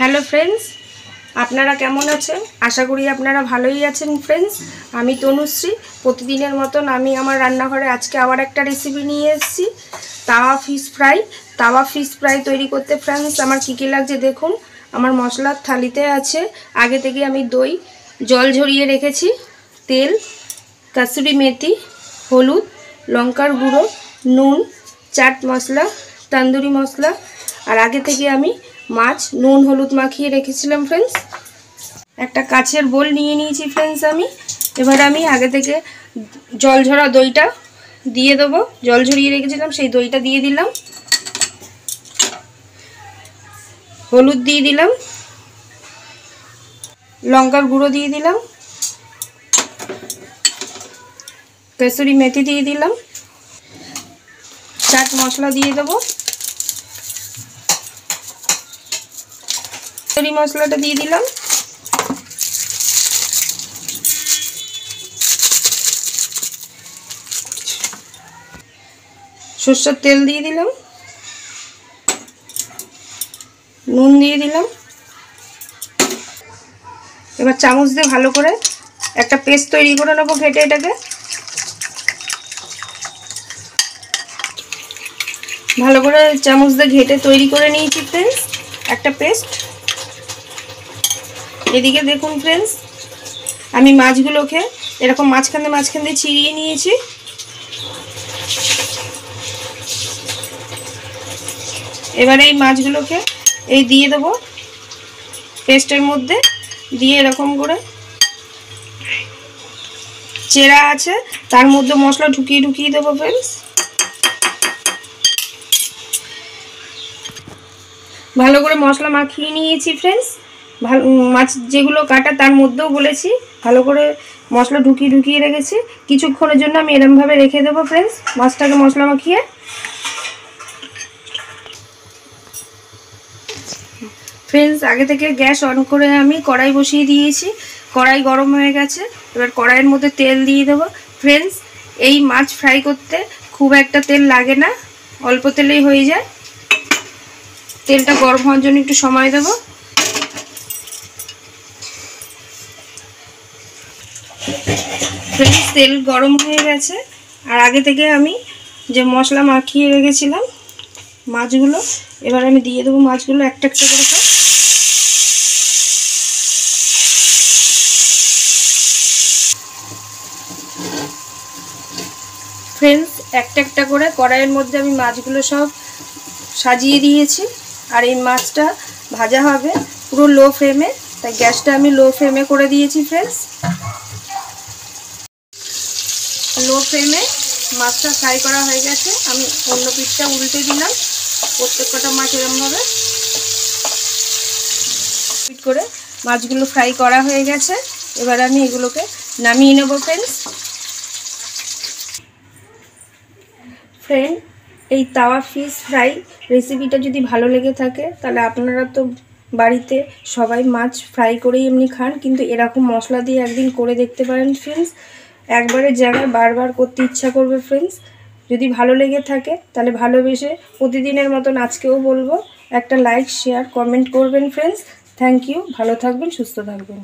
Hello friends, আপনারা কেমন আছেন? আশা করি আপনারা ভালোই আছেন ফ্রেন্ডস। আমি তনুশ্রী। প্রতিদিনের মতন আমি আমার রান্নাঘরে আজকে আবার একটা রেসিপি নিয়ে এসেছি, তাওয়া ফিশ ফ্রাই। তাওয়া ফিশ ফ্রাই তৈরি করতে ফ্রেন্ডস আমার কী কী লাগছে দেখুন। আমার মশলার থালিতে আছে আগে থেকে আমি দই জল ঝরিয়ে রেখেছি, তেল, কাসুরি মেথি, হলুদ, লঙ্কার গুঁড়ো, নুন, চাট মশলা, তন্দুরি মশলা, আর আগে থেকে আমি মাছ নুন হলুদ মাখিয়ে রেখেছিলাম ফ্রেন্ডস। একটা কাচের বোল নিয়ে নিয়েছি ফ্রেন্ডস আমি। এবার আমি আগে থেকে জল ঝরা দইটা দিয়ে দেবো। জল ঝরিয়ে রেখেছিলাম সেই দইটা দিয়ে দিলাম, হলুদ দিয়ে দিলাম, লঙ্কার গুঁড়ো দিয়ে দিলাম, কসুরি মেথি দিয়ে দিলাম, চাট মশলা দিয়ে দেবো, তন্দুরি মশলাটা দিয়ে দিলাম, সরষের তেল দিয়ে দিলাম, নুন দিয়ে দিলাম। এবার চামচ দিয়ে ভালো করে একটা পেস্ট তৈরি করে নেবো ঘেটে। এটাকে ভালো করে চামচ দিয়ে ঘেটে তৈরি করে নিয়েছি ফ্রেন্ডস একটা পেস্ট। এদিকে দেখুন ফ্রেন্ডস, আমি মাছগুলোকে এরকম মাঝখান দিয়ে চিরিয়ে নিয়েছি। এবারে এই মাছগুলোকে এই দিয়ে দেবো পেস্টের মধ্যে, দিয়ে এরকম করে চেরা আছে তার মধ্যে মশলা ঢুকিয়ে দেবো ফ্রেন্ডস। ভালো করে মশলা মাখিয়ে নিয়েছি ফ্রেন্ডস। ভালো মাছ যেগুলো কাটা তার মধ্যেও বলেছি ভালো করে মশলা ঢুকিয়ে রেখেছি। কিছুক্ষণের জন্য আমি এরমভাবে রেখে দেবো ফ্রেন্ডস মাছটাকে মশলা মাখিয়ে। ফ্রেন্ডস আগে থেকে গ্যাস অন করে আমি কড়াই বসিয়ে দিয়েছি। কড়াই গরম হয়ে গেছে, এবার কড়াইয়ের মধ্যে তেল দিয়ে দেবো ফ্রেন্ডস। এই মাছ ফ্রাই করতে খুব একটা তেল লাগে না, অল্প তেলেই হয়ে যায়। তেলটা গরম হওয়ার জন্য একটু সময় দেব। ফ্রেন্ডস তেল গরম হয়ে গেছে, আর আগে থেকে আমি যে মশলা মাখিয়ে রেখেছিলাম মাছগুলো এবার আমি দিয়ে দেবো। মাছগুলো একটা একটা করে সব। ফ্রেন্ডস একটা একটা করে কড়াইয়ের মধ্যে আমি মাছগুলো সব সাজিয়ে দিয়েছি। আর এই মাছটা ভাজা হবে পুরো লো ফ্লেমে, তাই গ্যাসটা আমি লো ফ্লেমে করে দিয়েছি ফ্রেন্ডস। লো ফ্লেমে মাছটা ফ্রাই করা হয়ে গেছে। আমি অন্য পিঠটা উল্টে দিলাম। প্রত্যেকটা মাছ এরমভাবে পিট করে মাছগুলো ফ্রাই করা হয়ে গেছে। এবার আমি এগুলোকে নামিয়ে নেব ফ্রেন্ডস। এই তাওয়া ফিশ ফ্রাই রেসিপিটা যদি ভালো লেগে থাকে তাহলে আপনারা তো বাড়িতে সবাই মাছ ফ্রাই করেই এমনি খান, কিন্তু এরকম মশলা দিয়ে একদিন করে দেখতে পারেন ফ্রেন্ডস। একবারের জায়গায় বারবার করতে ইচ্ছা করবে ফ্রেন্ডস। যদি ভালো লেগে থাকে তাহলে ভালোবেসে প্রতিদিনের মতন আজকেও বলবো একটা লাইক শেয়ার কমেন্ট করবেন ফ্রেন্ডস। Thank you. ভালো থাকবেন, সুস্থ থাকবেন।